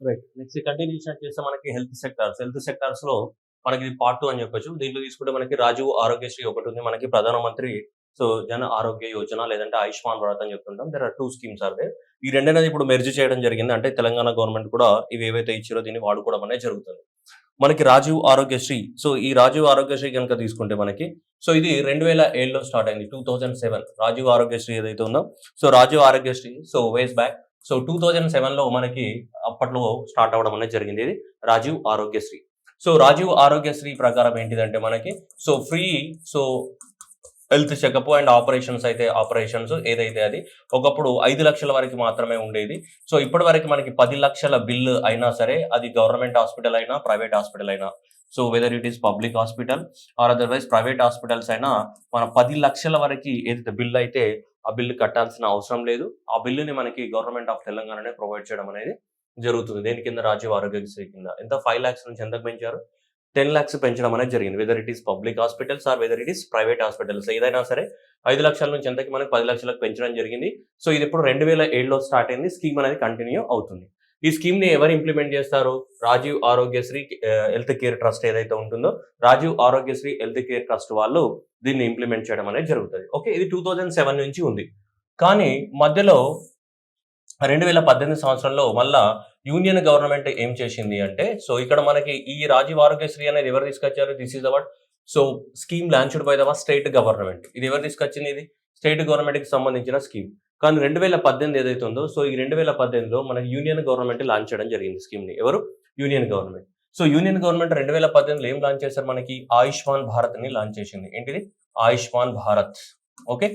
Right. Next continuation చేస్తే మనకి health సెక్టార్స్‌లో మనకి ఇది పార్ట్ 2 అని చెప్పొచ్చు. దీంట్లో తీసుకుంటే మనకి రాజీవ్ ఆరోగ్యశ్రీ ఒకటుంది. మనకి ప్రధానమంత్రి జన ఆరోగ్య యోజన లేదంటే ఆయుష్మాన్ భారత్ అని చెప్తుంటాం. There are 2 schemes are there. ఈ రెండనేది ఇప్పుడు మెర్జ్ చేయడం జరిగింది. అంటే తెలంగాణ గవర్నమెంట్ కూడా ఇవి ఏవైతే ఇచ్చిరో దీన్ని వాడుకోవడం అనేది జరుగుతుంది. మనకి రాజీవ్ ఆరోగ్యశ్రీ. ఈ రాజీవ్ ఆరోగ్యశ్రీ గనుక తీసుకుంటే మనకి ఇది 2007లో స్టార్ట్ అయింది. 2007 రాజీవ్ ఆరోగ్యశ్రీ ఏదైతే ఉందో రాజీవ్ ఆరోగ్యశ్రీ వేస్ బ్యాక్ 2007లో మనకి అప్పట్లో స్టార్ట్ అవ్వడం అనేది జరిగింది. ఇది రాజీవ్ ఆరోగ్యశ్రీ. రాజీవ్ ఆరోగ్యశ్రీ ప్రకారం ఏంటిదంటే మనకి free health checkup and operations ఏదైతే అది ఒకప్పుడు 5 లక్షల వరకు మాత్రమే ఉండేది. ఇప్పటి వరకు మనకి 10 లక్షల బిల్లు అయినా సరే అది గవర్నమెంట్ హాస్పిటల్ అయినా ప్రైవేట్ హాస్పిటల్ అయినా weather it is public hospital or otherwise private hospitals అయినా మన 10 లక్షల వరకు ఏదైతే బిల్లు అయితే ఆ బిల్లు కట్టాల్సిన అవసరం లేదు. ఆ బిల్లుని మనకి గవర్నమెంట్ ఆఫ్ తెలంగాణనే ప్రొవైడ్ చేయడం అనేది జరుగుతుంది. దేని కింద? రాజీవ్ ఆరోగ్యశ్రీ కింద. ఎంత 5 lakhs నుంచి ఎంతకు పెంచారు? 10 lakhs పెంచడం అనేది జరిగింది. Whether it is public hospitals or whether it is private hospitals ఏదైనా సరే 5 లక్షల నుంచి ఎంతకి మనకి 10 లక్షలకు పెంచడం జరిగింది. ఇది ఇప్పుడు 2007లో స్టార్ట్ అయింది. స్కీమ్ అనేది కంటిన్యూ అవుతుంది. ఈ స్కీమ్ ని ఎవరు ఇంప్లిమెంట్ చేస్తారు? Rajiv Aarogyasri health care trust ఏదైతే ఉంటుందో Rajiv Aarogyasri health care trust వాళ్ళు దీన్ని ఇంప్లిమెంట్ చేయడం అనేది జరుగుతుంది. ఓకే, ఇది 2007 నుంచి ఉంది. కానీ మధ్యలో 2018 సంవత్సరంలో మళ్ళా యూనియన్ గవర్నమెంట్ ఏం చేసింది అంటే ఇక్కడ మనకి ఈ రాజీవ్ ఆరోగ్యశ్రీ అనేది ఎవరు తీసుకొచ్చారు? This is our scheme launched by the state government. ఇది ఎవరు తీసుకొచ్చింది? ఇది స్టేట్ గవర్నమెంట్ కి సంబంధించిన స్కీమ్. కానీ 2018 ఏదైతే ఉందో ఈ 2018లో మనకి యూనియన్ గవర్నమెంట్ లాంచ్ చేయడం జరిగింది స్కీమ్ ని. ఎవరు? Union government. యూనియన్ గవర్నమెంట్ 2018లో ఏం లాంచ్ చేశారు? మనకి ఆయుష్మాన్ భారత్ ని లాంచ్ చేసింది. ఏంటిది? ఆయుష్మాన్ భారత్. ఓకే,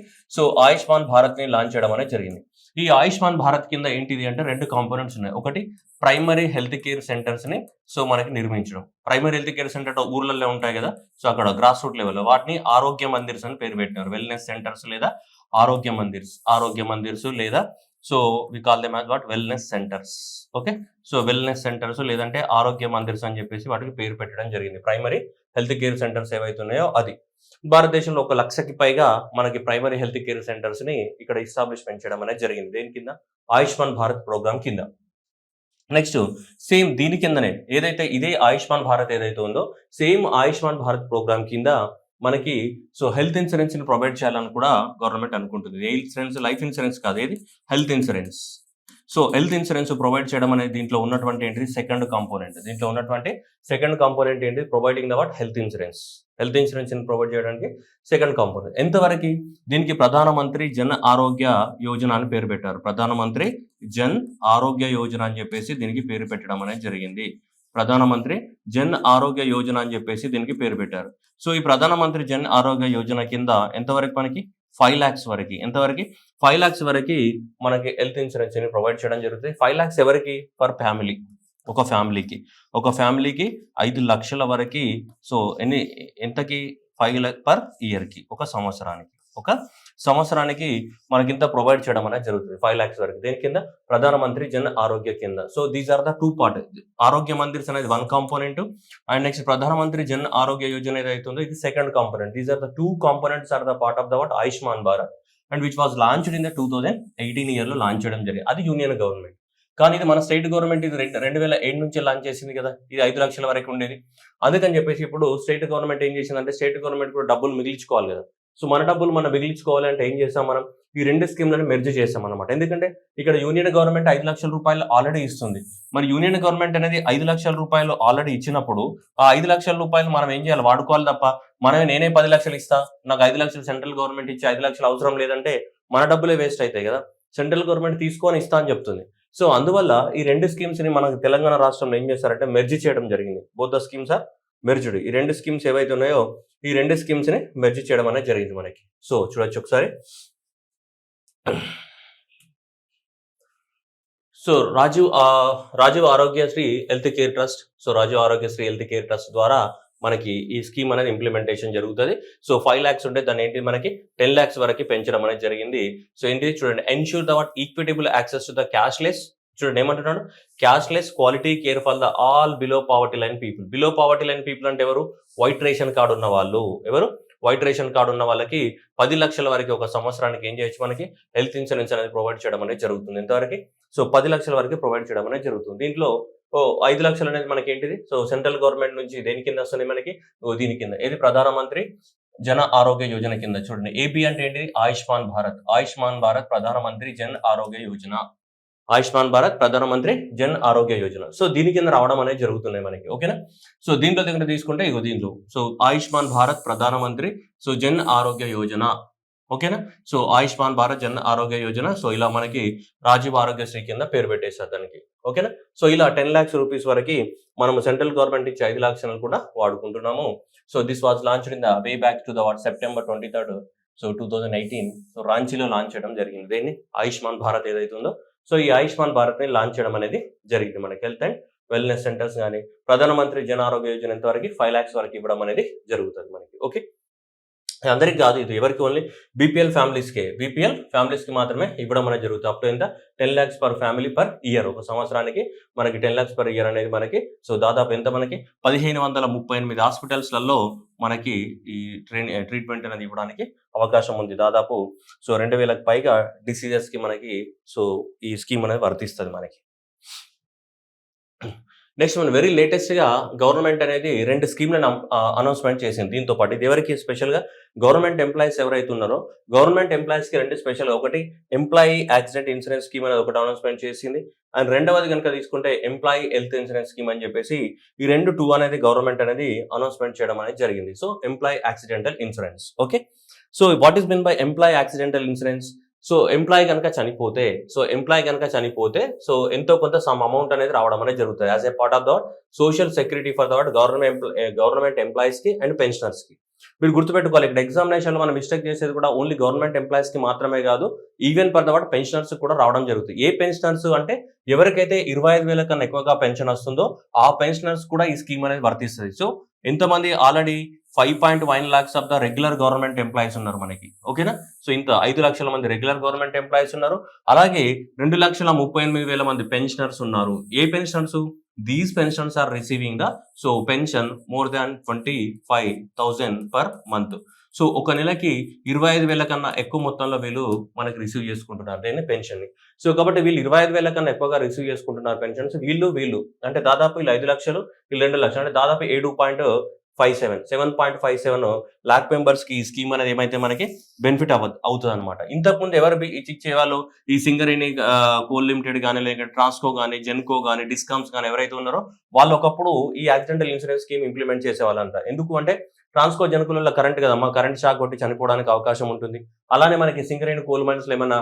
ఆయుష్మాన్ భారత్ ని లాంచ్ చేయడం అనేది జరిగింది. ఈ ఆయుష్మాన్ భారత్ కింద ఏంటిది అంటే 2 కాంపోనెంట్స్ ఉన్నాయి. ఒకటి ప్రైమరీ హెల్త్ కేర్ సెంటర్స్ ని మనకి నిర్మించడం. ప్రైమరీ హెల్త్ కేర్ సెంటర్ ఊర్లలో ఉంటాయి కదా, అక్కడ గ్రాస్ రూట్ లెవెల్లో వాటిని ఆరోగ్య మందిర్స్ అని పేరు పెట్టినారు. వెల్నెస్ సెంటర్స్ లేదా ఆరోగ్య మందిర్స్ లేదా we call them as what? Wellness centres. Okay, wellness centres లేదంటే ఆరోగ్య మందిర్స్ అని చెప్పేసి వాటికి పేరు పెట్టడం జరిగింది. ప్రైమరీ హెల్త్ కేర్ సెంటర్స్ ఏవైతే ఉన్నాయో అది భారతదేశంలో 1 లక్షకి పైగా మనకి ప్రైమరీ హెల్త్ కేర్ సెంటర్స్ ని ఇక్కడ ఎస్టాబ్లిష్మెంట్ చేయడం అనేది జరిగింది. దేని కింద? ఆయుష్మాన్ భారత్ ప్రోగ్రామ్ కింద. నెక్స్ట్ సేమ్ దీని కిందనే ఏదైతే ఇదే ఆయుష్మాన్ భారత్ ఏదైతే ఉందో సేమ్ ఆయుష్మాన్ భారత్ ప్రోగ్రామ్ కింద మనకి హెల్త్ ఇన్సూరెన్స్ ని ప్రొవైడ్ చేయాలని కూడా గవర్నమెంట్ అనుకుంటుంది. లైఫ్ ఇన్సూరెన్స్ కాదు, ఏది? Health insurance. Health insurance provide చేయడం అనేది దీంట్లో ఉన్నటువంటి ఏంటి? Second component. దీంట్లో ఉన్నటువంటి సెకండ్ కాంపోనెంట్ ఏంటి? Providing the what? Health insurance. Health insurance ని ప్రొవైడ్ చేయడానికి సెకండ్ కాంపోనెంట్. ఎంతవరకు? దీనికి ప్రధానమంత్రి జన్ ఆరోగ్య యోజన అని పేరు పెట్టారు. ప్రధానమంత్రి జన్ ఆరోగ్య యోజన అని చెప్పేసి దీనికి పేరు పెట్టడం అనేది జరిగింది. ప్రధానమంత్రి జన్ ఆరోగ్య యోజన అని చెప్పేసి దీనికి పేరు పెట్టారు. ఈ ప్రధానమంత్రి జన్ ఆరోగ్య యోజన కింద ఎంతవరకు మనకి? 5 lakhs వరకు. ఎంతవరకు? 5 lakhs వరకు మనకి హెల్త్ ఇన్సూరెన్స్ ని ప్రొవైడ్ చేయడం జరుగుతుంది. 5 lakhs ఎవరికి? Per family. ఒక ఫ్యామిలీకి 5 లక్షల వరకు. ఎంతకి? 5 lakhs పర్ ఇయర్ కి. ఒక సంవత్సరానికి మనకింత ప్రొవైడ్ చేయడం అనేది జరుగుతుంది. 5 lakhs వరకు. దేని కింద? ప్రధానమంత్రి జన్ ఆరోగ్య కింద. These are the 2 part. Arogya Mandirs అనేది 1 కాంపోనెంట్ అండ్ నెక్స్ట్ ప్రధానమంత్రి జన్ ఆరోగ్య యోజన ఏదైతుందో ఇది second component. These are the 2 components are the part of the what? Ayushman Bharat and which was launched in the 2018 year లో లాంచ్ చేయడం జరిగింది. అది యూనియన్ గవర్నమెంట్. కానీ ఇది మన స్టేట్ గవర్నమెంట్ ఇది 2007 నుంచి లాంచ్ చేసింది కదా. ఇది 5 లక్షల వరకు ఉండేది. అందుకని చెప్పేసి ఇప్పుడు స్టేట్ గవర్నమెంట్ ఏం చేసిందంటే స్టేట్ గవర్నమెంట్ కూడా డబ్బులు మిగిలించుకోవాలి కదా. మన డబ్బులు మనం మిగిలించుకోవాలి అంటే ఏం చేస్తాం? మనం ఈ 2 స్కీమ్లను మెర్జ్ చేస్తాం అనమాట. ఎందుకంటే ఇక్కడ యూనియన్ గవర్నమెంట్ 5 లక్షల రూపాయలు ఆల్రెడీ ఇస్తుంది. మరి యూనియన్ గవర్నమెంట్ అనేది 5 లక్షల రూపాయలు ఆల్రెడీ ఇచ్చినప్పుడు ఆ 5 లక్షల రూపాయలు మనం ఏం చేయాలి? వాడుకోవాలి తప్ప నేనే 10 లక్షలు ఇస్తా, నాకు 5 లక్షలు సెంట్రల్ గవర్నమెంట్ ఇచ్చి 5 లక్షలు అవసరం లేదంటే మన డబ్బులే వేస్ట్ అవుతాయి కదా. సెంట్రల్ గవర్నమెంట్ తీసుకొని ఇస్తా అని చెప్తుంది. అందువల్ల ఈ 2 స్కీమ్స్ ని మనకు తెలంగాణ రాష్ట్రంలో ఏం చేస్తారంటే మెర్జ్ చేయడం జరిగింది. Both the schemes are merged. ఈ 2 స్కీమ్స్ ఏవైతే ఉన్నాయో ఈ 2 స్కీమ్స్ ని మెర్జ్ చేయడం అనేది జరిగింది మనకి. చూడొచ్చు ఒకసారి. Rajiv Aarogyasri health care trust. Rajiv Aarogyasri health care trust ద్వారా మనకి ఈ స్కీమ్ అనేది ఇంప్లిమెంటేషన్ జరుగుతుంది. 5 lakhs ఉంటే దాని ఏంటి మనకి 10 lakhs వరకు పెంచడం అనేది జరిగింది. ఏంటి చూడండి? Ensure the what? Equitable access to the cashless. చూడండి ఏమంటున్నాడు? Cashless quality care for the all below poverty line people. Below poverty line people అంటే ఎవరు? వైట్ రేషన్ కార్డు ఉన్న వాళ్ళు. ఎవరు? వైట్ రేషన్ కార్డు ఉన్న వాళ్ళకి 10 లక్షల వరకు ఒక సంవత్సరానికి ఏం చేయొచ్చు? మనకి హెల్త్ ఇన్సూరెన్స్ అనేది ప్రొవైడ్ చేయడం అనేది జరుగుతుంది. ఎంతవరకు? సో 10 లక్షల వరకు ప్రొవైడ్ చేయడం అనేది జరుగుతుంది. దీంట్లో 5 లక్షలు అనేది మనకి ఏంటిది? సో సెంట్రల్ గవర్నమెంట్ నుంచి దేని కింద వస్తున్నాయి మనకి? దీని కింద. ఏది? ప్రధానమంత్రి జన ఆరోగ్య యోజన కింద. చూడండి, ఏపీ అంటే ఏంటిది? ఆయుష్మాన్ భారత్. ఆయుష్మాన్ భారత్ ప్రధానమంత్రి జన్ ఆరోగ్య యోజన. ఆయుష్మాన్ భారత్ ప్రధానమంత్రి జన్ ఆరోగ్య యోజన. సో దీని కింద రావడం అనేది జరుగుతున్నాయి మనకి. ఓకేనా? సో దీంట్లో దగ్గర తీసుకుంటే దీంట్లో సో ఆయుష్మాన్ భారత్ ప్రధానమంత్రి సో జన్ ఆరోగ్య యోజన. ఓకేనా? సో ఆయుష్మాన్ భారత్ జన్ ఆరోగ్య యోజన. సో ఇలా మనకి రాజీవ్ ఆరోగ్యశ్రీ కింద పేరు పెట్టేశారు దానికి. ఓకేనా? సో ఇలా 10 lakhs rupees వరకు మనం సెంట్రల్ గవర్నమెంట్ ఇచ్చే 5 లక్షలు కూడా వాడుకుంటున్నాము. So this was launched in the way back to the September 23rd, so 2018. So రాంచీలో లాంచ్ చేయడం జరిగింది. దీన్ని ఆయుష్మాన్ భారత్ ఏదైతే ఉందో, సో ఈ ఆయుష్మాన్ భారత్ ని లాంచ్ చేయడం అనేది జరిగింది. మనకి హెల్త్ అండ్ వెల్నెస్ సెంటర్స్ కానీ ప్రధానమంత్రి జన ఆరోగ్య యోజన ఎంతవరకు 5 lakhs వరకు ఇవ్వడం అనేది జరుగుతుంది మనకి. ఓకే, అందరికి కాదు, ఇది ఎవరికి? ఓన్లీ బీపీఎల్ ఫ్యామిలీస్కి మాత్రమే ఇవ్వడం అనేది జరుగుతుంది. అప్ టు ఎంత? 10 lakhs per family per year. ఒక సంవత్సరానికి మనకి 10 lakhs per year అనేది మనకి సో దాదాపు ఎంత మనకి 1538 హాస్పిటల్స్లలో మనకి ఈ ట్రీట్మెంట్ అనేది ఇవ్వడానికి అవకాశం ఉంది. దాదాపు సో 2000కి పైగా డిసీజెస్ కి మనకి సో ఈ స్కీమ్ అనేది వర్తిస్తుంది మనకి. నెక్స్ట్ మన వెరీ లేటెస్ట్ గా గవర్నమెంట్ అనేది 2 స్కీమ్లను అనౌన్స్మెంట్ చేసింది. దీంతో పాటు ఇది ఎవరికి? స్పెషల్ గా గవర్నమెంట్ ఎంప్లాయీస్ ఎవరైతే ఉన్నారో గవర్నమెంట్ ఎంప్లాయీస్ కి 2 స్పెషల్. ఒకటి ఎంప్లాయీ యాక్సిడెంట్ ఇన్సూరెన్స్ స్కీమ్ అనేది ఒకటి అనౌన్స్మెంట్ చేసింది. అండ్ రెండవది కనుక తీసుకుంటే ఎంప్లాయీ హెల్త్ ఇన్సూరెన్స్ స్కీమ్ అని చెప్పేసి ఈ 2 అనేది గవర్నమెంట్ అనేది అనౌన్స్మెంట్ చేయడం అనేది జరిగింది. So employee accidental insurance. Okay, so what is mean by employee accidental insurance? So employee కనుక చనిపోతే సో ఎంతో కొంత సమ్ అమౌంట్ అనేది రావడం అనేది జరుగుతుంది as a part of the social security for the government employees కి అండ్ పెన్షనర్స్ కి. మీరు గుర్తుపెట్టుకోవాలి, ఇక్కడ ఎగ్జామినేషన్ లో మనం మిస్టేక్ చేసేది కూడా ఓన్లీ గవర్నమెంట్ ఎంప్లాయీస్ కి మాత్రమే కాదు, ఈవెన్ ఫర్ ద పెన్షనర్స్ కూడా రావడం జరుగుతుంది. ఏ పెన్షనర్స్ అంటే ఎవరికైతే 25,000 కన్నా ఎక్కువగా పెన్షన్ వస్తుందో ఆ పెన్షనర్స్ కూడా ఈ స్కీమ్ అనేది వర్తిస్తుంది. సో ఎంతమంది? Already 5.1 lakhs of the regular government employees ఉన్నారు మనకి. ఓకేనా? సో ఇంత 5 లక్షల మంది రెగ్యులర్ గవర్నమెంట్ ఎంప్లాయీస్ ఉన్నారు. అలాగే 2,38,000 మంది పెన్షనర్స్ ఉన్నారు. ఏ pensioners? These pensions are receiving the so pension more than 25,000 per month. సో ఒక నెలకి 25,000 కన్నా ఎక్కువ మొత్తంలో వీళ్ళు మనకి రిసీవ్ చేసుకుంటున్నారు దీన్ని పెన్షన్ ని. సో కాబట్టి వీళ్ళు 25,000 కన్నా ఎక్కువగా రిసీవ్ చేసుకుంటున్నారు పెన్షన్స్. వీళ్ళు అంటే దాదాపు వీళ్ళు 5 లక్షలు, వీళ్ళు 2 లక్షలు, అంటే దాదాపు 7.57 lakh మెంబర్స్ కి ఈ స్కీమ్ అనేది ఏమైతే మనకి బెనిఫిట్ అవుతుంది అనమాట. ఇంతకుముందు ఎవరు ఇచ్చేవాళ్ళు? ఈ సింగరేణి కోల్ లిమిటెడ్ కానీ, లేక ట్రాన్స్కో కానీ, జెన్కో కానీ, డిస్కామ్స్ కానీ ఎవరైతే ఉన్నారో వాళ్ళు ఒకప్పుడు ఈ యాక్సిడెంటల్ ఇన్సూరెన్స్ స్కీమ్ ఇంప్లిమెంట్ చేసేవాళ్ళంట. ఎందుకు అంటే ట్రాన్స్కో జెన్కోలలో కరెంట్ కదమ్మా, కరెంట్ షాక్ కొట్టి చనిపోవడానికి అవకాశం ఉంటుంది. అలానే మనకి సింగరేణి కోల్ మైన్స్ లో ఏమైనా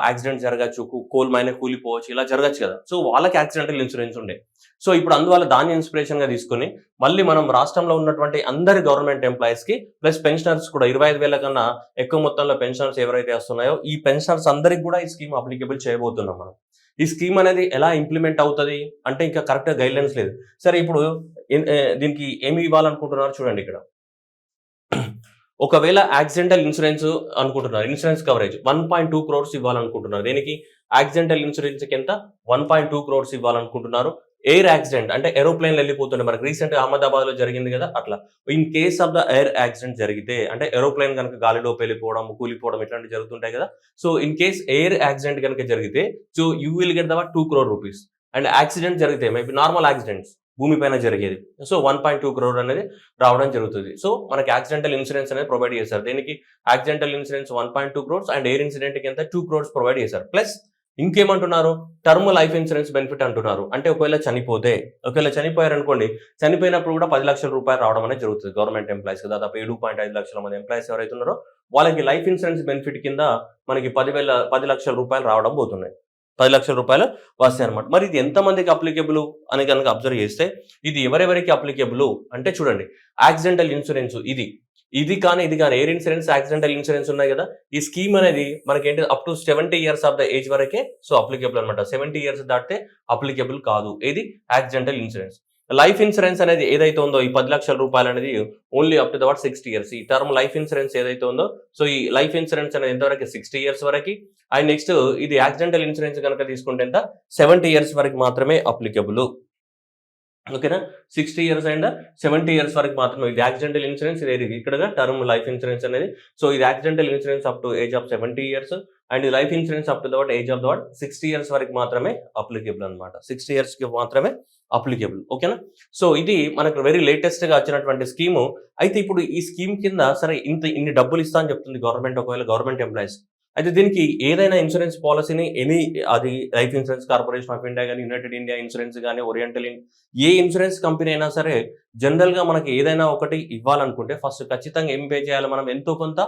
యాక్సిడెంట్ జరగచ్చు, కోల్ మైన్ కూలిపోవచ్చు, ఇలా జరగచ్చు కదా. సో వాళ్ళకి యాక్సిడెంటల్ ఇన్సూరెన్స్ ఉండే. సో ఇప్పుడు అందువల్ల దాన్ని ఇన్స్పిరేషన్ గా తీసుకుని మళ్ళీ మనం రాష్ట్రంలో ఉన్నటువంటి అందరి గవర్నమెంట్ ఎంప్లాయీస్ కి ప్లస్ పెన్షనర్స్ కూడా 25,000 కన్నా ఎక్కువ మొత్తంలో పెన్షనర్స్ ఎవరైతే వస్తున్నాయో ఈ పెన్షనర్స్ అందరికి కూడా ఈ స్కీమ్ అప్లికేబుల్ చేయబోతున్నాం మనం. ఈ స్కీమ్ అనేది ఎలా ఇంప్లిమెంట్ అవుతుంది అంటే ఇంకా కరెక్ట్ గైడ్ లైన్స్ లేదు. సరే, ఇప్పుడు దీనికి ఏమి ఇవ్వాలనుకుంటున్నారు చూడండి. ఇక్కడ ఒకవేళ యాక్సిడెంటల్ ఇన్సూరెన్స్ అనుకుంటున్నారు, ఇన్సూరెన్స్ కవరేజ్ 1.2 crores ఇవ్వాలనుకుంటున్నారు. దీనికి యాక్సిడెంటల్ ఇన్సూరెన్స్ కి ఎంత? 1.2 crores ఇవ్వాలనుకుంటున్నారు. ఎయిర్ యాక్సిడెంట్ అంటే ఏరోప్లేన్ వెళ్ళిపోతుండే, మనకి రీసెంట్ అహ్మదాబాద్ లో జరిగింది కదా, అట్లా in case of the air accident జరిగితే, అంటే ఏరోప్లేన్ కనుక గాలిలో వెళ్ళిపోవడం, కూలిపోవడం ఇట్లాంటివి జరుగుతుంటాయి కదా. So in case air accident కనుక జరిగితే so you will get the 2 crore rupees. And accident జరిగితే మేబీ నార్మల్ యాక్సిడెంట్స్ భూమిపైన జరిగేది సో 1.2 crore అనేది రావడం జరుగుతుంది. సో మనకి యాక్సిడెంటల్ ఇన్సూరెన్స్ అనేది ప్రొవైడ్ చేశారు. దీనికి accidental insurance 1.2 crores and air incident కి ఎంత 2 crores ప్రొవైడ్ చేశారు. ప్లస్ ఇంకేమంటున్నారు? టర్మ్ లైఫ్ ఇన్సూరెన్స్ బెనిఫిట్ అంటున్నారు. అంటే ఒకవేళ చనిపోయారనుకోండి, చనిపోయినప్పుడు కూడా 10 లక్షల రూపాయలు రావడం అనేది జరుగుతుంది గవర్నమెంట్ ఎంప్లాయీస్. దాదాపు 7.5 లక్షల మంది ఎంప్లాయీస్ ఎవరైతే ఉన్నారో వాళ్ళకి లైఫ్ ఇన్సూరెన్స్ బెనిఫిట్ కింద మనకి 10 లక్షల రూపాయలు రావడం పోతున్నాయి. 10 లక్షల రూపాయలు వస్తాయి అనమాట. మరి ఇది ఎంతమందికి అప్లికేబుల్ అని కనుక అబ్జర్వ్ చేస్తే ఇది ఎవరెవరికి అప్లికేబుల్ అంటే చూడండి, యాక్సిడెంటల్ ఇన్సూరెన్స్ ఇది కానీ ఎయిర్ ఇన్సూరెన్స్, యాక్సిడెంటల్ ఇన్సూరెన్స్ ఉన్నాయి కదా. ఈ స్కీమ్ అనేది మనకి ఏంటి up to 70 years of the age వరకే సో అప్లికేబుల్ అనమాట. 70 years దాటితే అప్లికేబుల్ కాదు ఇది యాక్సిడెంటల్ ఇన్సూరెన్స్. లైఫ్ ఇన్సూరెన్స్ అనేది ఏదైతే ఉందో ఈ 10 లక్షల రూపాయలు అనేది only up to the 60 years. ఈ టర్మ్ లైఫ్ ఇన్సూరెన్స్ ఏదైతే ఉందో సో ఈ లైఫ్ ఇన్సూరెన్స్ అనేది ఎంతవరకు 60 years వరకు. అండ్ నెక్స్ట్ ఇది యాక్సిడెంటల్ ఇన్సూరెన్స్ కనుక తీసుకుంటే ఎంత 70 years వరకు మాత్రమే అప్లికేబుల్. ఓకేనా 60 ఇయర్స్ అండ్ 70 ఇయర్స్ వరకు మాత్రమే ఇది యాక్సిడెంటల్ ఇన్సూరెన్స్. ఇది ఇక్కడ టర్మ్ లైఫ్ ఇన్సూరెన్స్ అనేది. సో ఇది accidental insurance up to age of 70 years and life insurance up to the age of the 60 years వరకు మాత్రమే అప్లికేబుల్ అనమాట. 60 ఇయర్స్ కి మాత్రమే అప్లికేబుల్. ఓకేనా. సో ఇది మనకు వెరీ లేటెస్ట్ గా వచ్చినటువంటి స్కీము. అయితే ఇప్పుడు ఈ స్కీమ్ కింద సరే ఇన్ని డబ్బులు ఇస్తా అని చెప్తుంది గవర్నమెంట్, ఒకవేళ గవర్నమెంట్ ఎంప్లాయీస్. అయితే దీనికి ఏదైనా ఇన్సూరెన్స్ పాలసీని అది life insurance corporation of India కానీ, యునైటెడ్ ఇండియా ఇన్సూరెన్స్ కానీ, ఓరియంటల్ ఏ ఇన్సూరెన్స్ కంపెనీ అయినా సరే జనరల్ గా మనకి ఏదైనా ఒకటి ఇవ్వాలనుకుంటే ఫస్ట్ ఖచ్చితంగా ఏం పే చేయాలి, మనం ఎంతో కొంత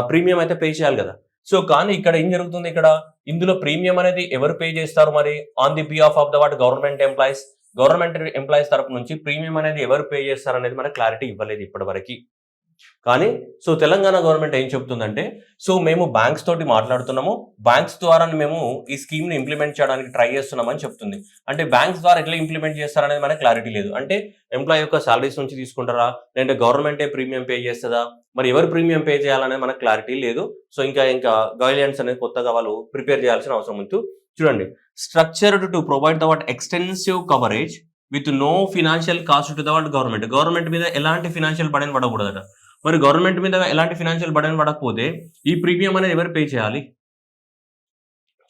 ప్రీమియం అయితే పే చేయాలి కదా. సో కానీ ఇక్కడ ఏం జరుగుతుంది, ఇక్కడ ఇందులో ప్రీమియం అనేది ఎవరు పే చేస్తారు మరి? On the behalf of the government employees. Government employees తరపు నుంచి ప్రీమియం అనేది ఎవరు పే చేస్తారు అనేది మనకు క్లారిటీ ఇవ్వలేదు ఇప్పటి వరకు. కానీ సో తెలంగాణ గవర్నమెంట్ ఏం చెప్తుందంటే, సో మేము బ్యాంక్స్ తోటి మాట్లాడుతున్నాము, బ్యాంక్స్ ద్వారా మేము ఈ స్కీమ్ ని ఇంప్లిమెంట్ చేయడానికి ట్రై చేస్తున్నామని చెప్తుంది. అంటే బ్యాంక్స్ ద్వారా ఎట్లా ఇంప్లిమెంట్ చేస్తారనేది మనకి క్లారిటీ లేదు. అంటే ఎంప్లాయీ యొక్క సాలరీస్ నుంచి తీసుకుంటారా, లేదంటే గవర్నమెంటే ప్రీమియం పే చేస్తుందా, మరి ఎవరు ప్రీమియం పే చేయాలనేది మనకు క్లారిటీ లేదు. సో ఇంకా గైడ్లైన్స్ అనేది కొత్తగా వాళ్ళు ప్రిపేర్ చేయాల్సిన అవసరం ఉంది. చూడండి, structured to provide the extensive coverage with no financial cost to the government. Government మీద ఎలాంటి ఫినాన్షియల్ బర్డెన్ పడకూడదట. మరి గవర్నమెంట్ మీద ఎలాంటి ఫినాన్షియల్ బర్డెన్ పడకపోతే ఈ ప్రీమియం అనేది ఎవరు పే చేయాలి?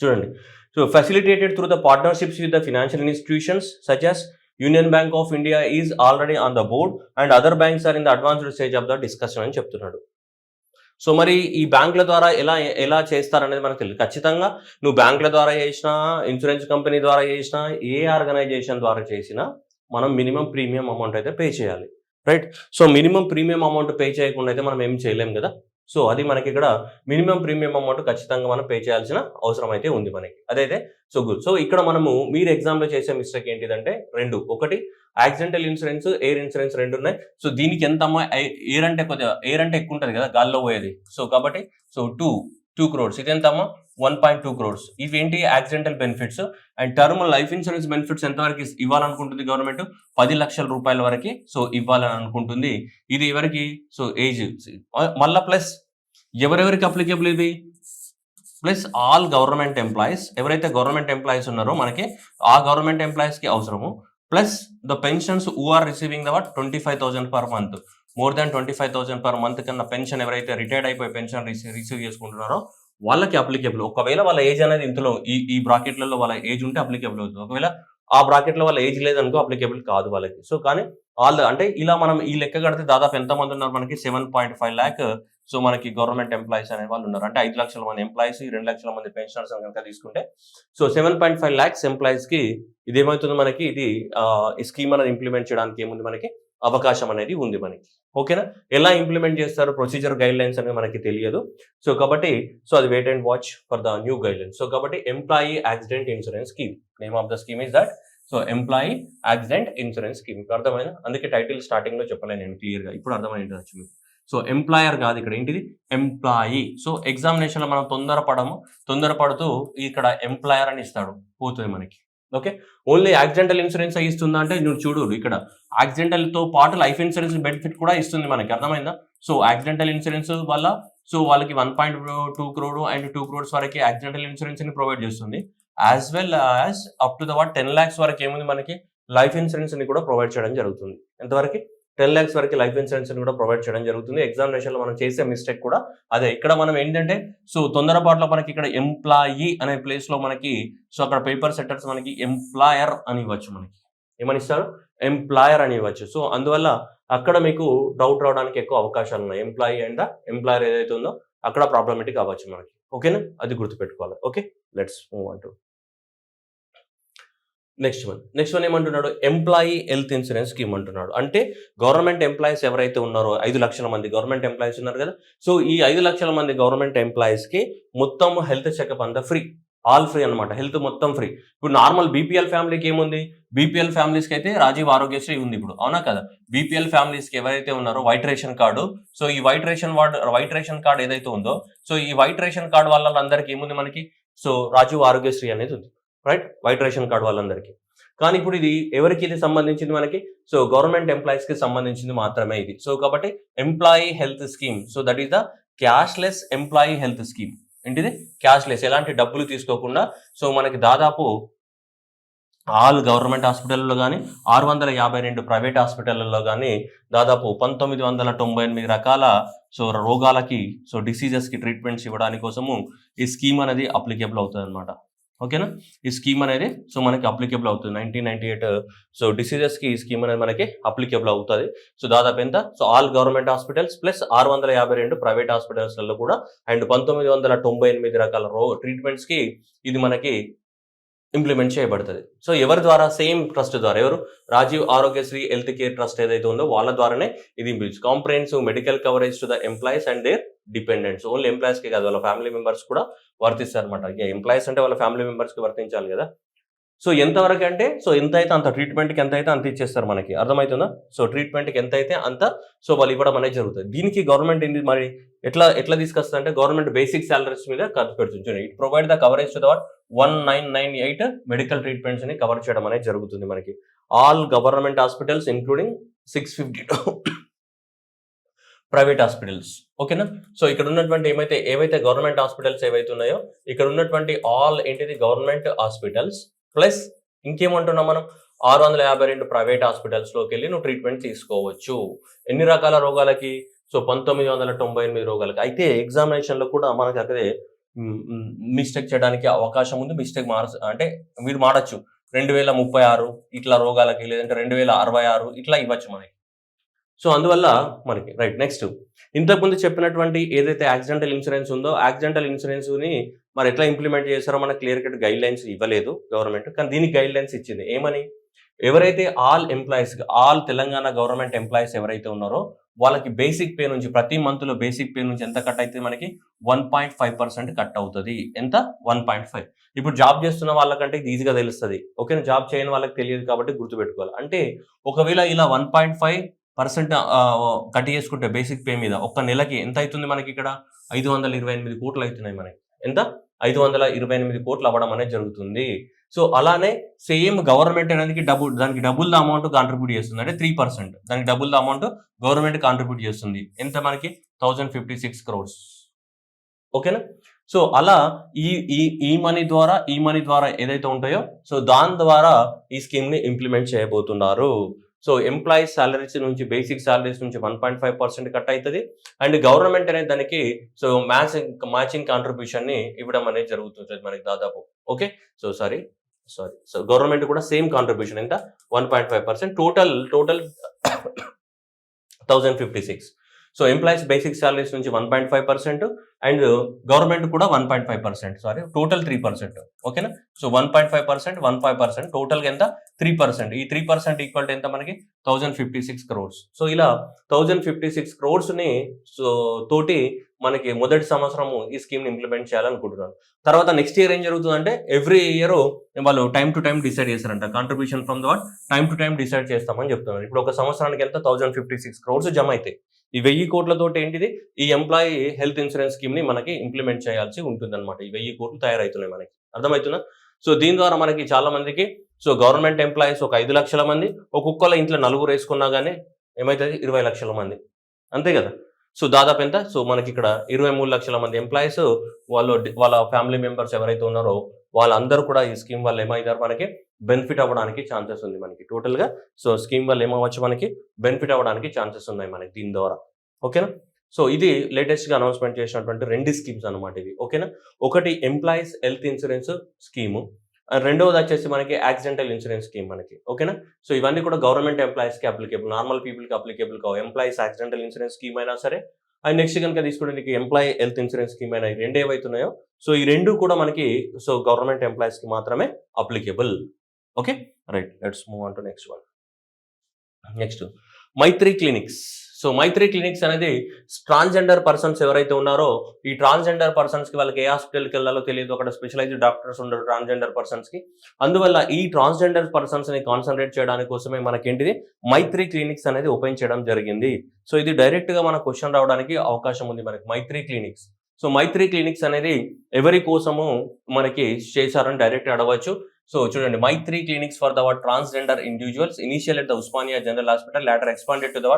చూడండి, so facilitated through the partnerships with the financial institutions such as Union Bank of India is already on the board and other banks are in the advanced stage of the discussion అని చెప్తున్నాడు. So మరి ఈ బ్యాంకుల ద్వారా ఎలా చేస్తారనేది మనకు తెలియదు. ఖచ్చితంగా నువ్వు బ్యాంకుల ద్వారా చేసినా, ఇన్సూరెన్స్ కంపెనీ ద్వారా చేసినా, ఏ ఆర్గనైజేషన్ ద్వారా చేసినా మనం మినిమం ప్రీమియం అమౌంట్ అయితే పే చేయాలి, right. So minimum premium amount pay చేయకుండా అయితే మనం ఏం చేయలేం కదా. సో అది మనకి ఇక్కడ మినిమం ప్రీమియం అమౌంట్ ఖచ్చితంగా మనం పే చేయాల్సిన అవసరం అయితే ఉంది మనకి. అదైతే సో గుడ్. సో ఇక్కడ మనము మీరు ఎగ్జామ్లో చేసే మిస్టేక్ ఏంటిదంటే ఒకటి యాక్సిడెంటల్ ఇన్సూరెన్స్, ఎయిర్ ఇన్సూరెన్స్ రెండు ఉన్నాయి. సో దీనికి ఎంత ఎయిర్ అంటే కొద్దిగా ఎయిర్ అంటే ఎక్కువ ఉంటుంది కదా, గాల్లో పోయేది. సో కాబట్టి సో 2 crores, ఇది ఎంత అమ్మా 1.2 crores. ఇవేంటి accidental benefits. And term life insurance benefits ఎంతవరకు ఇవ్వాలనుకుంటుంది గవర్నమెంట్? 10 లక్షల రూపాయల వరకు సో ఇవ్వాలని అనుకుంటుంది. ఇది ఎవరికి? సో ఏజ్ మళ్ళా ప్లస్ ఎవరెవరికి అప్లికేబుల్ ఇది? ప్లస్ ఆల్ గవర్నమెంట్ ఎంప్లాయీస్, ఎవరైతే గవర్నమెంట్ ఎంప్లాయీస్ ఉన్నారో మనకి ఆ గవర్నమెంట్ ఎంప్లాయీస్కి అవసరము. Plus the pensions who are receiving the 25,000 per month, more than 25,000 per month కన్నా పెన్షన్ ఎవరైతే రిటైర్డ్ అయిపోయి పెన్షన్ రిసీవ్ చేసుకుంటున్నారో వాళ్ళకి అప్లికేబుల్. ఒకవేళ వాళ్ళ ఏజ్ అనేది ఇంతలో ఈ బ్రాకెట్లలో వాళ్ళ ఏజ్ ఉంటే అప్లికేబుల్ అవుతుంది. ఒకవేళ ఆ బ్రాకెట్లో వాళ్ళ ఏజ్ లేదనుకో అప్లికేబుల్ కాదు వాళ్ళకి. సో కానీ అంటే ఇలా మనం ఈ లెక్క కడితే దాదాపు ఎంతమంది ఉన్నారు మనకి? 7.5 lakh సో మనకి గవర్నమెంట్ ఎంప్లాయీస్ అనే వాళ్ళు ఉన్నారు. అంటే 5 లక్షల మంది ఎంప్లాయీస్, 2 లక్షల మంది పెన్షనర్స్ కనుక తీసుకుంటే సో 7.5 lakhs ఎంప్లాయీస్ కి ఇదేమవుతుంది మనకి? ఇది ఈ స్కీమ్ అనేది ఇంప్లిమెంట్ చేయడానికి ఏముంది మనకి? అవకాశం అనేది ఉంది మనకి. ఓకేనా. ఎలా ఇంప్లిమెంట్ చేస్తారు, ప్రొసీజర్ గైడ్ లైన్స్ అనేది మనకి తెలియదు. సో కాబట్టి సో అది wait and watch for the new guidelines. So కాబట్టి employee accident insurance scheme, name of the scheme is that so employee accident insurance scheme. అర్థమైనా? అందుకే టైటిల్ స్టార్టింగ్ లో చెప్పలేను నేను క్లియర్ గా. ఇప్పుడు అర్థమైంది మీకు. సో ఎంప్లాయర్ కాదు ఇక్కడ ఏంటిది? ఎంప్లాయీ. సో ఎగ్జామినేషన్ లో మనం తొందరపడుతూ ఇక్కడ ఎంప్లాయర్ అని ఇస్తాడు, పోతుంది మనకి. ఓకే, ఓన్లీ యాక్సిడెంటల్ ఇన్సూరెన్స్ ఇస్తుందా అంటే నువ్వు చూడు, ఇక్కడ యాక్సిడెంటల్ తో పాటు లైఫ్ ఇన్సూరెన్స్ బెనిఫిట్ కూడా ఇస్తుంది మనకి. అర్థమైందా? సో యాక్సిడెంటల్ ఇన్సూరెన్స్ వల్ల సో వాళ్ళకి 1.2 crore అండ్ 2 crores వరకు యాక్సిడెంటల్ ఇన్సూరెన్స్ ని ప్రొవైడ్ చేస్తుంది. As well as up to the 10 lakhs వరకు ఏముంది మనకి? లైఫ్ ఇన్సూరెన్స్ ని కూడా ప్రొవైడ్ చేయడం జరుగుతుంది. ఎంతవరకు? 10 lakhs వరకు లైఫ్ ఇన్సూరెన్స్ ని కూడా ప్రొవైడ్ చేయడం జరుగుతుంది. ఎగ్జామినేషన్ లో మనం చేసే మిస్టేక్ కూడా అదే. ఇక్కడ మనం ఏంటంటే సో తొందరపాటులో మనకి ఇక్కడ ఎంప్లాయీ అనే ప్లేస్ లో మనకి సో అక్కడ పేపర్ సెట్టర్స్ మనకి ఎంప్లాయర్ అని ఇవ్వచ్చు. మనకి ఏమని ఇస్తారు? ఎంప్లాయర్ అని ఇవ్వచ్చు. సో అందువల్ల అక్కడ మీకు డౌట్ రావడానికి ఎక్కువ అవకాశాలు ఉన్నాయి. ఎంప్లాయీ అండ్ ఎంప్లాయర్ ఏదైతే ఉందో అక్కడ ప్రాబ్లమేటిక్ అవ్వచ్చు మనకి. ఓకేనా, అది గుర్తుపెట్టుకోవాలి. Okay, let's move on to next one ఏమంటున్నాడు? ఎంప్లాయీ హెల్త్ ఇన్సూరెన్స్ స్కీమ్ అంటున్నాడు. అంటే గవర్నమెంట్ ఎంప్లాయీస్ ఎవరైతే ఉన్నారో 5 లక్షల మంది గవర్నమెంట్ ఎంప్లాయీస్ ఉన్నారు కదా. సో ఈ 5 లక్షల మంది గవర్నమెంట్ ఎంప్లాయీస్ కి మొత్తం హెల్త్ చెకప్ అంతా ఫ్రీ, ఆల్ ఫ్రీ అనమాట. హెల్త్ మొత్తం ఫ్రీ. ఇప్పుడు నార్మల్ బీపీఎల్ ఫ్యామిలీకి ఏముంది? బీపీఎల్ ఫ్యామిలీస్కి అయితే రాజీవ్ ఆరోగ్యశ్రీ ఉంది ఇప్పుడు, అవునా కదా. బీపీఎల్ ఫ్యామిలీస్కి ఎవరైతే ఉన్నారో వైట్ రేషన్ కార్డు, సో ఈ వైట్ రేషన్ కార్డు ఏదైతే ఉందో సో ఈ వైట్ రేషన్ కార్డు వాళ్ళందరికీ ఏముంది మనకి? సో రాజీవ్ ఆరోగ్యశ్రీ అనేది ఉంది, రైట్. వైట్ రేషన్ కార్డు వాళ్ళందరికీ. కానీ ఇప్పుడు ఇది ఎవరికి ఇది సంబంధించింది మనకి? సో గవర్నమెంట్ ఎంప్లాయీస్ కి సంబంధించింది మాత్రమే ఇది. సో కాబట్టి employee health scheme, so that is the cashless employee health scheme. ఏంటిది? క్యాష్లెస్, ఎలాంటి డబ్బులు తీసుకోకుండా. సో మనకి దాదాపు ఆల్ గవర్నమెంట్ హాస్పిటల్లో కానీ 652 ప్రైవేట్ హాస్పిటల్లో కానీ దాదాపు 1998 రకాల రోగాలకి డిసీజెస్కి ట్రీట్మెంట్స్ ఇవ్వడానికి కోసము ఈ స్కీమ్ అనేది అప్లికేబుల్ అవుతుంది అనమాట. ఓకేనా, ఈ స్కీమ్ అనేది మనకి అప్లికేబుల్ అవుతుంది 1998 డిసీజెస్కి ఈ స్కీమ్ అనేది మనకి అప్లికేబుల్ అవుతుంది. దాదాపు ఎంత all government hospitals plus 652 private హాస్పిటల్స్లలో కూడా అండ్ 1998 రకాల ట్రీట్మెంట్స్కి ఇది మనకి ఇంప్లిమెంట్ చేయబడుతుంది. ఎవరి ద్వారా? సేమ్ ట్రస్ట్ ద్వారా. ఎవరు? Rajiv Aarogyasri health care trust ఏదైతే ఉందో వాళ్ళ ద్వారానే ఇది comprehensive medical coverage to the employees and their dependents. Only ఎంప్లాయీస్కి కాదు, వాళ్ళ ఫ్యామిలీ మెంబర్స్ కూడా వర్తిస్తారు అనమాట. ఎంప్లాయీస్ అంటే వాళ్ళ ఫ్యామిలీ మెంబర్స్కి వర్తించాలి కదా. ఎంతవరకు అంటే ఎంత అయితే అంత, ట్రీట్మెంట్కి ఎంత అయితే అంత ఇచ్చేస్తారు మనకి. అర్థమవుతుందా? ట్రీట్మెంట్కి ఎంత అయితే అంత వాళ్ళు ఇవ్వడం అనేది జరుగుతుంది. దీనికి గవర్నమెంట్ ఏంటి మరి ఎట్లా తీసుకొస్తుంది అంటే గవర్నమెంట్ బేసిక్ సాలరీస్ మీద ఖర్చు పెడుతుంది. It provide the coverage to the 1998 medical treatments ని కవర్ చేయడం అనేది జరుగుతుంది మనకి. All government hospitals including 652 private hospitals. ఓకేనా, ఇక్కడ ఉన్నటువంటి ఏవైతే గవర్నమెంట్ హాస్పిటల్స్ ఏవైతే ఉన్నాయో ఇక్కడ ఉన్నటువంటి ఆల్ ఏంటిది గవర్నమెంట్ హాస్పిటల్స్ ప్లస్ ఇంకేమంటున్నాం మనం 652 ప్రైవేట్ హాస్పిటల్స్లోకి వెళ్ళి నువ్వు ట్రీట్మెంట్ తీసుకోవచ్చు. ఎన్ని రకాల రోగాలకి? 1998 రోగాలకి. అయితే ఎగ్జామినేషన్లో కూడా మనకి అక్కడే మిస్టేక్ చేయడానికి అవకాశం ఉంది. మిస్టేక్ అంటే మీరు మాడచ్చు 2036 ఇట్లా రోగాలకి, లేదంటే 2066 ఇట్లా ఇవ్వచ్చు మనకి. అందువల్ల మనకి రైట్. నెక్స్ట్, ఇంతకుముందు చెప్పినటువంటి ఏదైతే యాక్సిడెంటల్ ఇన్సూరెన్స్ ఉందో యాక్సిడెంటల్ ఇన్సూరెన్స్ని మరి ఎట్లా ఇంప్లిమెంట్ చేశారో మనకు క్లియర్ కట్ గైడ్ లైన్స్ ఇవ్వలేదు గవర్నమెంట్. కానీ దీనికి గైడ్ లైన్స్ ఇచ్చింది. ఏమని? ఎవరైతే ఆల్ తెలంగాణ గవర్నమెంట్ ఎంప్లాయీస్ ఎవరైతే ఉన్నారో వాళ్ళకి బేసిక్ పే నుంచి ప్రతి మంత్లో బేసిక్ పే నుంచి ఎంత కట్ అయితే మనకి 1.5% కట్ అవుతుంది. ఎంత? 1.5. ఇప్పుడు జాబ్ చేస్తున్న వాళ్ళకంటే ఇది ఈజీగా తెలుస్తుంది. ఓకేనా, జాబ్ చేయని వాళ్ళకి తెలియదు కాబట్టి గుర్తుపెట్టుకోవాలి. అంటే ఒకవేళ ఇలా 1.5% కట్ చేసుకుంటే బేసిక్ పే మీద ఒక్క నెలకి ఎంత అవుతుంది మనకి? ఇక్కడ 528 కోట్లు అవుతున్నాయి మనకి. ఎంత? 528 కోట్లు అవ్వడం అనేది జరుగుతుంది. అలానే సేమ్ గవర్నమెంట్ అనేది దానికి డబుల్ ద అమౌంట్ కాంట్రిబ్యూట్ చేస్తుంది. అంటే 3%. దానికి double the amount government contribute చేస్తుంది. ఎంత మనకి? 1056 crores. ఓకేనా, అలా ఈ మనీ ద్వారా ఏదైతే ఉంటాయో దాని ద్వారా ఈ స్కీమ్ ని ఇంప్లిమెంట్ చేయబోతున్నారు. ఎంప్లాయీస్ సాలరీస్ నుంచి బేసిక్ సాలరీస్ నుంచి 1.5% కట్ అవుతుంది. అండ్ గవర్నమెంట్ అనేది దానికి మ్యాచింగ్ కాంట్రిబ్యూషన్ ని ఇవ్వడం అనేది జరుగుతుంది మనకి దాదాపు. ఓకే, సారీ గవర్నమెంట్ కూడా సేమ్ కాంట్రిబ్యూషన్ ఎంత? 1.5%. టోటల్ 1056. ఎంప్లాయీస్ బేసిక్ సాలరీస్ నుంచి 1.5% అండ్ గవర్నమెంట్ కూడా 1.5%. Sorry, total 3%. ఓకేనా, 1.5%, 1.5%, టోటల్గా ఎంత? 3%. ఈ 3% ఈక్వల్ టు ఎంత మనకి? 1056 crores. ఇలా 1056 crores ని తోటి మనకి మొదటి సంవత్సరము ఈ స్కీమ్ ని ఇంప్లిమెంట్ చేయాలనుకుంటున్నాను. తర్వాత నెక్స్ట్ ఇయర్ ఏం జరుగుతుందంటే ఎవ్రీ ఇయర్ వాళ్ళు టైం టు టైం డిసైడ్ చేస్తారంట. Contribution from the time to time decide చేస్తామని చెప్తున్నారు. ఇప్పుడు ఒక సంవత్సరానికి ఎంత? 1056 crores జమ అయితే ఈ 1000 కోట్లతో ఏంటిది ఈ ఎంప్లాయీ హెల్త్ ఇన్సూరెన్స్ స్కీమ్ ని మనకి ఇంప్లిమెంట్ చేయాల్సి ఉంటుంది అనమాట. ఈ 1000 కోట్లు తయారవుతున్నాయి మనకి. అర్థమవుతుందా? దీని ద్వారా మనకి చాలా మందికి గవర్నమెంట్ ఎంప్లాయీస్ ఒక 5 లక్షల మంది, ఒక్కొక్కళ్ళ ఇంట్లో 4 వేసుకున్నా కానీ ఏమవుతుంది? 20 లక్షల మంది. అంతే కదా. దాదాపు ఎంత? మనకి ఇక్కడ 23 లక్షల మంది ఎంప్లాయీస్ వాళ్ళ ఫ్యామిలీ మెంబర్స్ ఎవరైతే ఉన్నారో వాళ్ళందరూ కూడా ఈ స్కీమ్ వల్ల ఏమవుతారు? మనకి బెనిఫిట్ అవ్వడానికి ఛాన్సెస్ ఉంది మనకి టోటల్గా. స్కీమ్ వల్ల ఏమవచ్చు? మనకి బెనిఫిట్ అవ్వడానికి ఛాన్సెస్ ఉన్నాయి మనకి దీని ద్వారా. ఓకేనా, ఇది లేటెస్ట్గా అనౌన్స్మెంట్ చేసినటువంటి 2 స్కీమ్స్ అనమాట ఇవి. ఓకేనా, ఒకటి ఎంప్లాయీస్ హెల్త్ ఇన్సూరెన్స్ స్కీము, రెండవది వచ్చేసి మనకి యాక్సిడెంటల్ ఇన్సూరెన్స్ స్కీమ్ మనకి. ఓకేనా, ఇవన్నీ కూడా గవర్నమెంట్ ఎంప్లాయీస్కి అప్లికేబుల్, నార్మల్ పీపుల్కి అప్లికేబుల్ కావు. ఎంప్లాయీస్ యాక్సిడెంటల్ ఇన్సూరెన్స్ స్కీమ్ అయినా సరే, అండ్ నెక్స్ట్ కనుక తీసుకుంటే ఎంప్లాయీ హెల్త్ ఇన్సూరెన్స్ స్కీమ్ అయినా, ఈ 2 ఏవైతున్నాయో ఈ 2 కూడా మనకి గవర్నమెంట్ ఎంప్లాయీస్కి మాత్రమే applicable. Okay, right. Let's move on to next one. Next, Maitri clinics. Maitri clinics అనేది ట్రాన్స్జెండర్ పర్సన్స్ ఎవరైతే ఉన్నారో ఈ ట్రాన్స్జెండర్ పర్సన్స్కి వాళ్ళకి ఏ హాస్పిటల్కి వెళ్ళాలో తెలియదు. అక్కడ స్పెషలైజ్డ్ డాక్టర్స్ ఉండరు ట్రాన్స్జెండర్ పర్సన్స్కి. అందువల్ల ఈ ట్రాన్స్జెండర్ పర్సన్స్ని కాన్సన్ట్రేట్ చేయడానికి కోసమే మనకేంటిది మైత్రి క్లినిక్స్ అనేది ఓపెన్ చేయడం జరిగింది. ఇది డైరెక్ట్గా మన క్వశ్చన్ రావడానికి అవకాశం ఉంది మనకి. మైత్రి క్లినిక్స్. మైత్రి క్లినిక్స్ అనేది ఎవరి కోసము మనకి చేశారని డైరెక్ట్ అడగవచ్చు. చూడండి, Maitri clinics for the transgender individuals initial at the Osmania general hospital, later expanded to the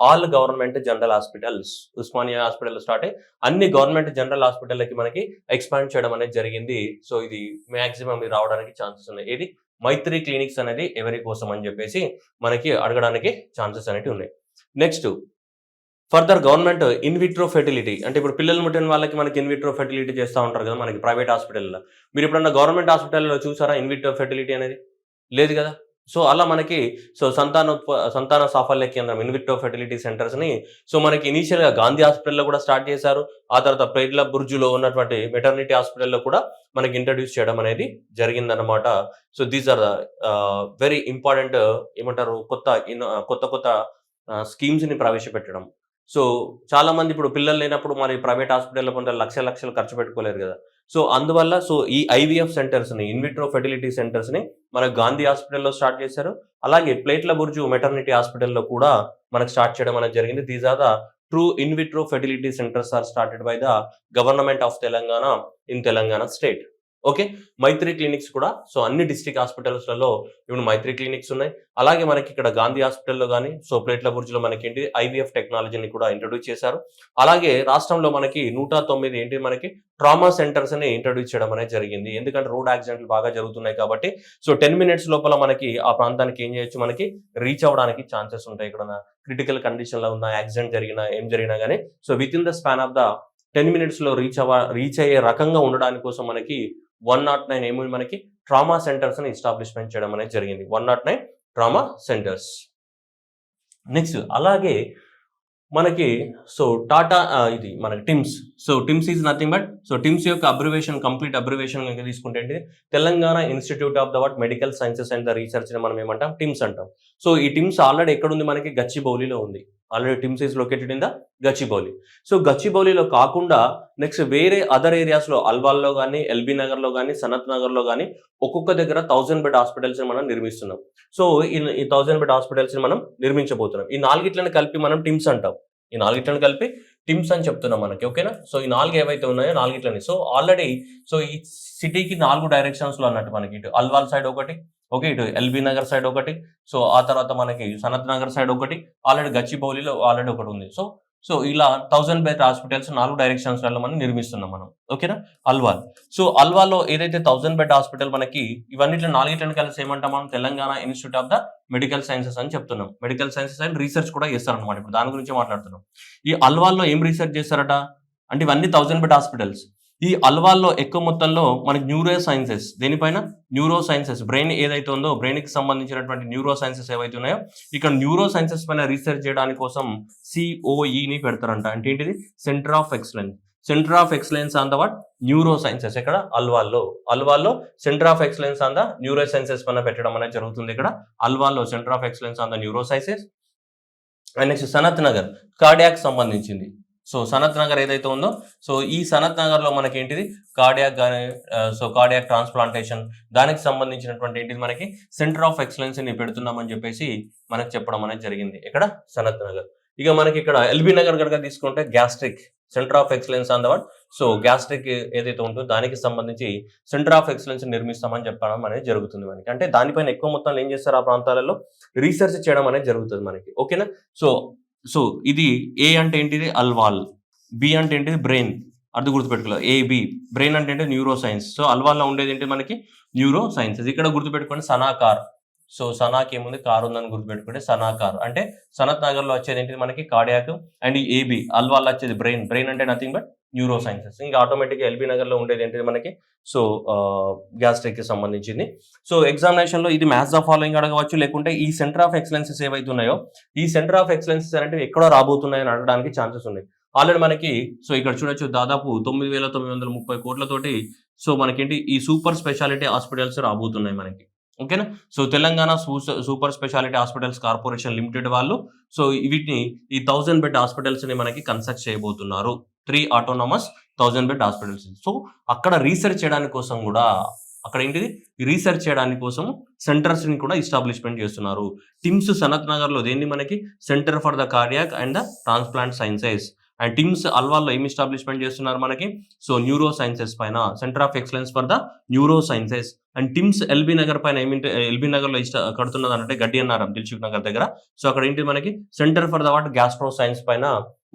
all government general hospitals. Osmania hospital start అయ్యి అన్ని గవర్నమెంట్ జనరల్ హాస్పిటల్కి మనకి ఎక్స్పాండ్ చేయడం అనేది జరిగింది. ఇది మాక్సిమం రావడానికి ఛాన్సెస్ ఉన్నాయి. ఇది మైత్రి క్లినిక్స్ అనేది ఎవరి కోసం అని చెప్పేసి మనకి అడగడానికి ఛాన్సెస్ అనేవి ఉన్నాయి. Next further government in vitro fertility అంటే ఇప్పుడు పిల్లలు పుట్టిన వాళ్ళకి మనకి ఇన్విట్రో ఫెర్టిలిటీ చేస్తూ ఉంటారు కదా మనకి ప్రైవేట్ హాస్పిటల్లో. మీరు ఎప్పుడన్నా గవర్నమెంట్ హాస్పిటల్లో చూసారా ఇన్విట్రో ఫెర్టిలిటీ అనేది? లేదు కదా. సో అలా మనకి సంతాన సాఫల్య కేంద్రం ఇన్విట్రో ఫెర్టిలిటీ సెంటర్స్ని సో మనకి ఇనీషియల్గా గాంధీ హాస్పిటల్లో కూడా స్టార్ట్ చేశారు. ఆ తర్వాత ప్రైడ్ల బుర్జులో ఉన్నటువంటి మెటర్నిటీ హాస్పిటల్లో కూడా మనకి ఇంట్రడ్యూస్ చేయడం అనేది జరిగిందన్నమాట. So these are the very important ఏమంటారు కొత్త స్కీమ్స్ని ప్రవేశపెట్టడం. సో చాలా మంది ఇప్పుడు పిల్లలు లేనప్పుడు మరి ప్రైవేట్ హాస్పిటల్లో కొంత లక్షలు ఖర్చు పెట్టుకోలేరు కదా. సో అందువల్ల సో ఈ ఐవీఎఫ్ సెంటర్స్ని ఇన్విట్రో ఫెర్టిలిటీ సెంటర్స్ని మనకు గాంధీ హాస్పిటల్లో స్టార్ట్ చేశారు. అలాగే ప్లేట్ల బుర్జు మెటర్నిటీ హాస్పిటల్లో కూడా మనకు స్టార్ట్ చేయడం అనేది జరిగింది. These are the true in vitro fertility centres are started by the government of Telangana in Telangana state. Okay, Maitri clinics కూడా సో అన్ని డిస్ట్రిక్ట్ హాస్పిటల్స్లలో ఇప్పుడు మైత్రి క్లినిక్స్ ఉన్నాయి. అలాగే మనకి ఇక్కడ గాంధీ హాస్పిటల్లో కానీ సో ప్లేట్ల బుర్జులో మనకి ఏంటి ఐవీఎఫ్ టెక్నాలజీని కూడా ఇంట్రడ్యూస్ చేశారు. అలాగే రాష్ట్రంలో మనకి 109 ఏంటి మనకి ట్రామా సెంటర్స్ అని ఇంట్రడ్యూస్ చేయడం అనేది జరిగింది. ఎందుకంటే రోడ్ యాక్సిడెంట్లు బాగా జరుగుతున్నాయి కాబట్టి సో 10 minutes లోపల మనకి ఆ ప్రాంతానికి ఏం చేయొచ్చు మనకి రీచ్ అవ్వడానికి ఛాన్సెస్ ఉంటాయి. ఇక్కడ క్రిటికల్ కండిషన్లో ఉన్న యాక్సిడెంట్ జరిగినా ఏం జరిగినా కానీ so with in the span of the 10 minutes reach అయ్యే రకంగా ఉండడానికి కోసం మనకి 109 ఏమి మనకి ట్రామా సెంటర్స్ ని ఎస్టాబ్లిష్మెంట్ చేయడం అనేది జరిగింది. 109 ట్రామా సెంటర్స్. నెక్స్ట్ అలాగే మనకి సో టాటా ఇది మనకి TIMS. So TIMS is nothing but so TIMS యొక్క కంప్లీట్ అబ్రివేషన్ తీసుకుంటే Telangana institute of the medical sciences and the research మనం ఏమంటాం టిమ్స్ అంటాం. సో ఈ టిమ్స్ ఆల్రెడీ ఎక్కడ ఉంది మనకి గచ్చిబౌలిలో ఉంది. Already TIMS is located in the Gachibowli. So గచ్చిబౌలిలో కాకుండా నెక్స్ట్ వేరే అదర్ ఏరియాస్లో అల్వాల్లో కానీ ఎల్బీ నగర్లో కానీ సనత్ నగర్లో కానీ ఒక్కొక్క దగ్గర 1000 bed హాస్పిటల్స్ని మనం నిర్మిస్తున్నాం. సో ఈ 1000 bed హాస్పిటల్స్ని మనం నిర్మించబోతున్నాం. ఈ నాలుగిట్లను కలిపి మనం టిమ్స్ అంటాం. ఈ నాలుగిట్లను కలిపి టిమ్స్ అని చెప్తున్నాం మనకి. ఓకేనా. సో ఈ 4 ఏవైతే ఉన్నాయో నాలుగిట్లని సో ఆల్రెడీ సో ఈ సిటీకి 4 డైరెక్షన్స్లో అన్నట్టు మనకి ఇటు అల్వాల్ సైడ్ ఒకటి, ఓకే, ఇటు ఎల్బీ నగర్ సైడ్ ఒకటి, సో ఆ తర్వాత మనకి సనత్ నగర్ సైడ్ ఒకటి, ఆల్రెడీ గచ్చిబౌలిలో ఆల్రెడీ ఒకటి ఉంది. సో ఇలా 1000 bed హాస్పిటల్స్ 4 డైరెక్షన్స్లలో మనం నిర్మిస్తున్నాం మనం. ఓకేనా. అల్వాల్. సో అల్వాల్లో ఏదైతే 1000 bed హాస్పిటల్ మనకి ఇవన్నిట్లో నాలుగిట్లను కలిసి ఏమంటాం మనం Telangana institute of the medical sciences అని చెప్తున్నాం. మెడికల్ సైన్సెస్ అండ్ రీసెర్చ్ కూడా చేస్తారనమాట. ఇప్పుడు దాని గురించి మాట్లాడుతున్నాం. ఈ అల్వాల్లో ఏం రీసెర్చ్ చేస్తారట అంటే ఇవన్నీ 1000 bed హాస్పిటల్స్. ఈ అల్వాల్లో ఎక్కువ మొత్తంలో మనకి న్యూరో సైన్సెస్ దేనిపైన న్యూరో సైన్సెస్ బ్రెయిన్ ఏదైతే ఉందో బ్రెయిన్కి సంబంధించినటువంటి న్యూరో సైన్సెస్ ఏవైతే ఉన్నాయో ఇక్కడ న్యూరో సైన్సెస్ పైన రీసెర్చ్ చేయడానికి కోసం COEని పెడతారంట. అంటే ఏంటిది centre of excellence on the neurosciences. ఇక్కడ అల్వాల్లో centre of excellence on the neurosciences పైన పెట్టడం అనేది జరుగుతుంది. ఇక్కడ అల్వాల్లో centre of excellence on the neurosciences. And next Sanath Nagar cardiac సంబంధించింది. సో సనత్ నగర్ ఏదైతే ఉందో సో ఈ సనత్ నగర్లో మనకి ఏంటిది కార్డియాక్ కానీ సో కార్డియాక్ ట్రాన్స్ప్లాంటేషన్ దానికి సంబంధించినటువంటి ఏంటిది మనకి సెంటర్ ఆఫ్ ఎక్సలెన్స్ని పెడుతున్నామని చెప్పేసి మనకు చెప్పడం అనేది జరిగింది. ఇక్కడ సనత్ నగర్. ఇక మనకి ఇక్కడ ఎల్బీ నగర్ కనుక తీసుకుంటే gastric centre of excellence on the so gastric ఏదైతే ఉంటుందో దానికి సంబంధించి సెంటర్ ఆఫ్ ఎక్సలెన్స్ నిర్మిస్తామని చెప్పడం అనేది జరుగుతుంది మనకి. అంటే దానిపైన ఎక్కువ మొత్తంలో ఏం చేస్తారు ఆ ప్రాంతాలలో రీసెర్చ్ చేయడం అనేది జరుగుతుంది మనకి. ఓకేనా. సో ఇది ఏ అంటే ఏంటిది అల్వాల్, బి అంటే ఏంటిది బ్రెయిన్, అది గుర్తుపెట్టుకోవాలి. AB బ్రెయిన్ అంటే ఏంటి న్యూరో సైన్స్. సో అల్వాల్లో ఉండేది ఏంటి మనకి న్యూరో సైన్సెస్. ఇక్కడ గుర్తుపెట్టుకోండి సనాకార్. సో సనాకి ఏముంది కార్ ఉందని గుర్తుపెట్టుకుంటే సనాకార్ అంటే సనత్ నగర్లో వచ్చేది ఏంటిది మనకి కార్డియాక్ అండ్ AB అల్వాల్లో వచ్చేది బ్రెయిన్ అంటే నథింగ్ బట్ న్యూరో సైన్సెస్. ఇంకా ఆటోమేటిక్గా ఎల్బీ నగర్లో ఉండేది ఏంటిది మనకి సో గ్యాస్ట్రిక్కి సంబంధించింది. సో ఎగ్జామినేషన్లో ఇది మ్యాథ్స్ ఆఫ్ ఫాలోయింగ్ అడగవచ్చు, లేకుంటే ఈ సెంటర్ ఆఫ్ ఎక్సలెన్సెస్ ఏవైతే ఉన్నాయో ఈ సెంటర్ ఆఫ్ ఎక్సలెన్సెస్ అనేవి ఎక్కడో రాబోతున్నాయని అడగడానికి ఛాన్సెస్ ఉన్నాయి. ఆల్రెడీ మనకి సో ఇక్కడ చూడొచ్చు దాదాపు 9,930 కోట్లతోటి సో మనకేంటి ఈ సూపర్ స్పెషాలిటీ హాస్పిటల్స్ రాబోతున్నాయి మనకి. ఓకేనా. So Telangana super speciality hospitals corporation limited వాళ్ళు సో వీటిని ఈ 1000 bed హాస్పిటల్స్ని మనకి కన్స్ట్రక్ట్ చేయబోతున్నారు. 3 autonomous 1000 bed హాస్పిటల్స్. సో అక్కడ రీసెర్చ్ చేయడానికి కోసం కూడా అక్కడ ఏంటిది రీసెర్చ్ చేయడానికి కోసం సెంటర్స్ని కూడా ఎస్టాబ్లిష్మెంట్ చేస్తున్నారు. టిమ్స్ సనత్ నగర్లో దేన్ని మనకి centre for the cardiac and the transplant sciences. And TIMS అల్వాల్లో ఏమి ఎస్టాబ్లిష్మెంట్ చేస్తున్నారు మనకి సో న్యూరో సైన్సెస్ పైన centre of excellence for the neurosciences. And TIMS LB Nagar పైన ఏమిటి ఎల్బీ నగర్లో కడుతున్నది అంటే గడ్డి అన్నారం దిల్సుఖ్ నగర్ దగ్గర. సో అక్కడ ఏంటి మనకి centre for the gastro science పైన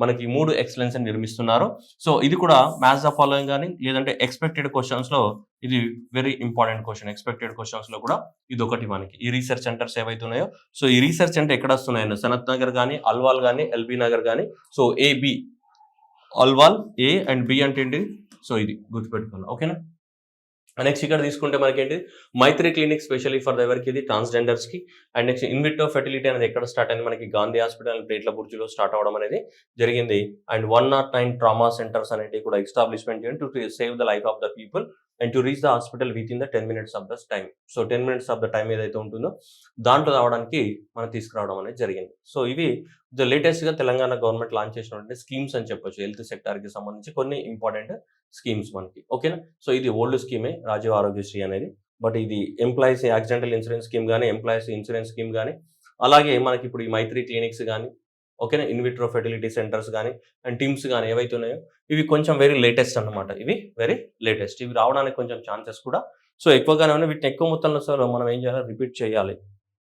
మనకి 3 ఎక్సలెన్స్ నిర్మిస్తున్నారు. సో ఇది కూడా మ్యాథ్స్ ద ఫాలోయింగ్ గాని లేదంటే ఎక్స్‌పెక్టెడ్ క్వెషన్స్‌లో ఇది వెరీ ఇంపార్టెంట్ క్వెషన్. ఎక్స్‌పెక్టెడ్ క్వెషన్స్‌లో కూడా ఇదొకటి మనకి. ఈ రీసెర్చ్ సెంటర్స్ ఏవైతే ఉన్నాయో సో ఈ రీసెర్చ్ సెంటర్ ఎక్కడ వస్తున్నాయండి? సనత్ నగర్ గాని, అల్వాల్ గాని, ఎల్బీ నగర్ గాని. So AB Alwal, A and B అంటే ఏంటి? సో ఇది గుర్తుపెట్టుకోవాలి. ఓకేనా? నెక్స్ట్ ఇక్కడ తీసుకుంటే మనకేంటి మైత్రి క్లినిక్ స్పెషల్లీ ఫర్ ఎవరికి ఇది ట్రాన్స్జెండర్స్కి. అండ్ నెక్స్ట్ ఇన్విట్రో ఫెర్టిలిటీ అనేది ఎక్కడ స్టార్ట్ అయింది? మనకి గాంధీ హాస్పిటల్ ప్లేట్ల బుర్జిలో స్టార్ట్ అవ్వడం అనేది జరిగింది. అండ్ 109 ట్రామా సెంటర్స్ అనేవి కూడా ఎస్టాబ్లిష్మెంట్ చేయండి to save the life of the people and to reach the hospital with in the 10 minutes of the time. So 10 minutes of the time ఏదైతే ఉంటుందో దాంట్లో రావడానికి మనం తీసుకురావడం అనేది జరిగింది. సో ఇవి లేటెస్ట్గా తెలంగాణ గవర్నమెంట్ లాంచ్ చేసినటువంటి స్కీమ్స్ అని చెప్పొచ్చు. హెల్త్ సెక్టార్కి సంబంధించి కొన్ని ఇంపార్టెంట్ స్కీమ్స్ మనకి. ఓకేనా? సో ఇది ఓల్డ్ స్కీమే రాజీవ్ ఆరోగ్యశ్రీ అనేది. బట్ ఇది ఎంప్లాయీస్ యాక్సిడెంటల్ ఇన్సూరెన్స్ స్కీమ్ కానీ, ఎంప్లాయీస్ ఇన్సూరెన్స్ స్కీమ్ కానీ, అలాగే మనకి ఇప్పుడు ఈ మైత్రి క్లినిక్స్ కానీ, ఓకేనా, ఇన్విట్రో ఫెర్టిలిటీ సెంటర్స్ కానీ అండ్ టీమ్స్ కానీ ఏవైతే ఉన్నాయో ఇవి కొంచెం వెరీ లేటెస్ట్ అన్నమాట. ఇవి వెరీ లేటెస్ట్. ఇవి రావడానికి కొంచెం ఛాన్సెస్ కూడా సో ఎక్కువగానే ఉన్నాయి. వీటిని ఎక్కువ మొత్తంలో సార్ మనం ఏం చేయాలి? రిపీట్ చేయాలి.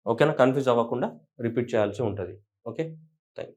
ఓకేనా? కన్ఫ్యూజ్ అవ్వకుండా రిపీట్ చేయాల్సి ఉంటుంది. ఓకే.